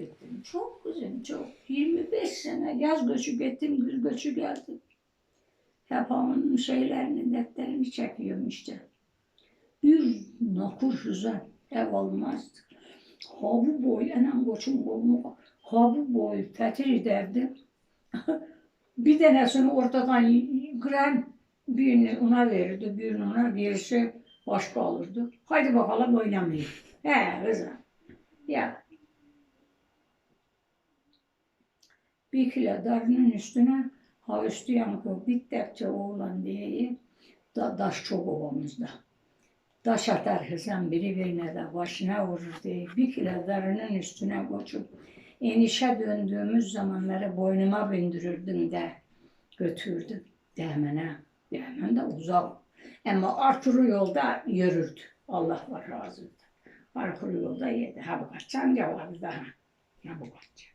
gittim. Çok kızım çok. 25 sene yaz göçü gittim, güz göçü geldim. Hep onun şeylerini, defterini çekiyorum işte. Bir nakur güzel ev olmazdı. Ha bu boy, enam koçum kolunu, ha bu boy fetir ederdi. Bir tanesini ortadan kıran birini ona verirdi, birini ona birisi başka alırdı. Haydi bakalım oynamayın. He kızım. Ya bir kilo darının üstüne ha üstü yankı bittikçe oğlan diye daş çok ovamızda. Taş atar kızım biri birine de başına vurur diye bir kilo darının üstüne koçup enişe döndüğümüz zamanları boynuma bindirirdim de götürdüm Değmen'e. Değmen de uzak. Ama arkuru yolda yürürdü. Allah var razı olsun. Arkuru yolda yedi. Ha bu kaçan cevabı daha. Ha bu kaçan.